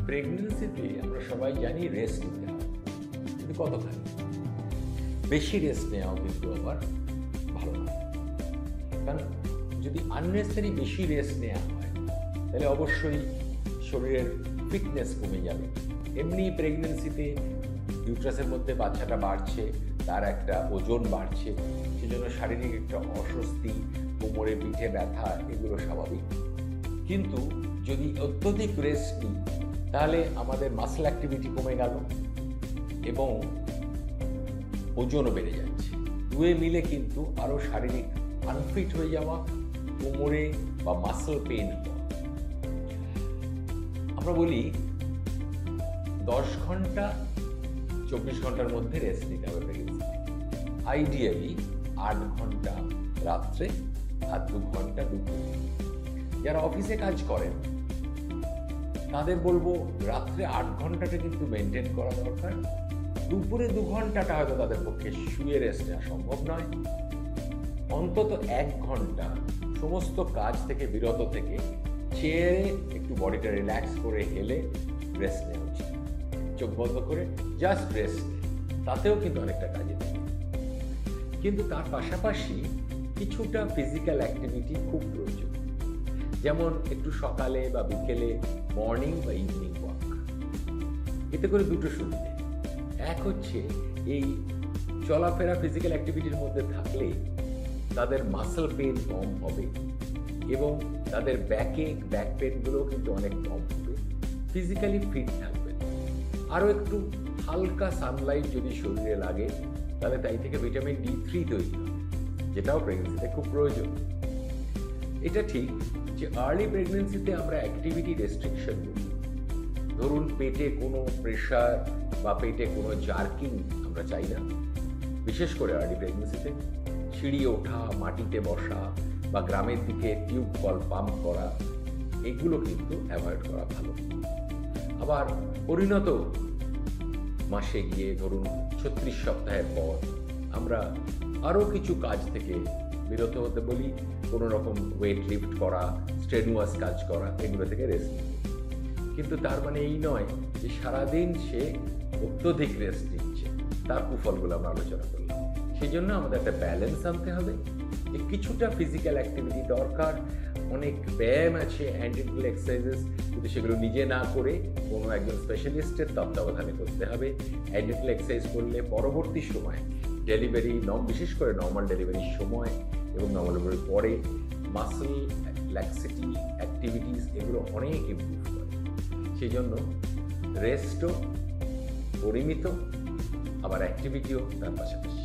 প্রেগনেন্সিতে আমরা সবাই জানি রেস্ট নিতে হয়, কিন্তু কতখানি? বেশি রেস্ট নেওয়াও কিন্তু আবার ভালো না। কারণ যদি আননেসেসারি বেশি রেস্ট নেওয়া হয় তাহলে অবশ্যই শরীরের ফিটনেস কমে যাবে। এমনি প্রেগনেন্সিতে ইউট্রাসের মধ্যে বাচ্চাটা বাড়ছে, তার একটা ওজন বাড়ছে, সেজন্য শারীরিক একটা অস্বস্তি, কোমরে পিঠে ব্যথা, এগুলো স্বাভাবিক। কিন্তু যদি অত্যধিক রেস্ট নিই তাহলে আমাদের মাসল অ্যাক্টিভিটি কমে গেল এবং ওজনও বেড়ে যাচ্ছে। দুয়ে মিলে কিন্তু আরও শারীরিক আনফিট হয়ে যাওয়া, কোমরে বা মাসল পেন হওয়া। আমরা বলি 10 ঘন্টা 24 ঘন্টার মধ্যে রেস্ট নিতে হবে প্রেগনেন্সিতে। আইডিয়ালি 8 ঘন্টা রাত্রে আর 2 ঘন্টা দুপুরে। যারা অফিসে কাজ করেন তাদের বলবো রাত্রে 8 ঘন্টাটা কিন্তু মেনটেন করা দরকার। দুপুরে 2 ঘন্টাটা হয়তো তাদের পক্ষে শুয়ে রেস্ট নেওয়া সম্ভব নয়। অন্তত 1 ঘন্টা সমস্ত কাজ থেকে বিরত থেকে চেয়ারে একটু বডিটা রিল্যাক্স করে হেলে রেস্ট নেওয়া উচিত। চোখ বন্ধ করে জাস্ট রেস্ট নেয়, তাতেও কিন্তু অনেকটা কাজে দেবে। কিন্তু তার পাশাপাশি কিছুটা ফিজিক্যাল অ্যাক্টিভিটি খুব প্রয়োজন। যেমন একটু সকালে বা বিকেলে মর্নিং বা ইভিনিং ওয়াক। এতে করে দুটো সুবিধে। এক হচ্ছে এই চলাফেরা ফিজিক্যাল অ্যাক্টিভিটির মধ্যে থাকলে তাদের মাসল পেন কম হবে এবং তাদের ব্যাক পেনগুলোও কিন্তু অনেক কম হবে, ফিজিক্যালি ফিট থাকবে। আরও একটু হালকা সানলাইট যদি শরীরে লাগে তাহলে তাই থেকে ভিটামিন D3 তৈরি হবে, যেটাও প্রেগনেন্সিতে খুব প্রয়োজন। এটা ঠিক যে আর্লি প্রেগনেন্সিতে আমরা অ্যাক্টিভিটি রেস্ট্রিকশন করি। ধরুন পেটে কোনো প্রেশার বা পেটে কোনো জার্কিং আমরা চাই না। বিশেষ করে আর্লি প্রেগনেন্সিতে সিঁড়ি ওঠা, মাটিতে বসা বা গ্রামের দিকে টিউব কল পাম্প করা, এগুলো কিন্তু অ্যাভয়েড করা ভালো। আবার পরিণত মাসে গিয়ে ধরুন 36 সপ্তাহের পর আমরা আরও কিছু কাজ থেকে বিরত হতে বলি। কোনো রকম ওয়েট লিফট করা, স্ট্রেনুয়াস কাজ করা, এগুলো থেকে রেস্ট নিতে। কিন্তু তার মানে এই নয় যে সারাদিন সে অত্যধিক রেস্ট নিচ্ছে। তার কুফলগুলো আমরা আলোচনা করলাম। সেই জন্য আমাদের একটা ব্যালেন্স আনতে হবে। যে কিছুটা ফিজিক্যাল অ্যাক্টিভিটি দরকার, অনেক ব্যায়াম আছে, হ্যান্ড এক্সারসাইজেস, কিন্তু সেগুলো নিজে না করে কোনো একজন স্পেশালিস্টের তত্ত্বাবধানে করতে হবে। হ্যান্ড এক্সারসাইজ করলে পরবর্তী সময় ডেলিভারি, বিশেষ করে নর্মাল ডেলিভারির সময় এবং নর্মাল ডেলিভারির পরে মাসল ল্যাক্সিটি অ্যাক্টিভিটিস এগুলো অনেক ইমপ্রুভ করে। সেই জন্য রেস্টও পরিমিত, আবার অ্যাক্টিভিটিও তার পাশাপাশি।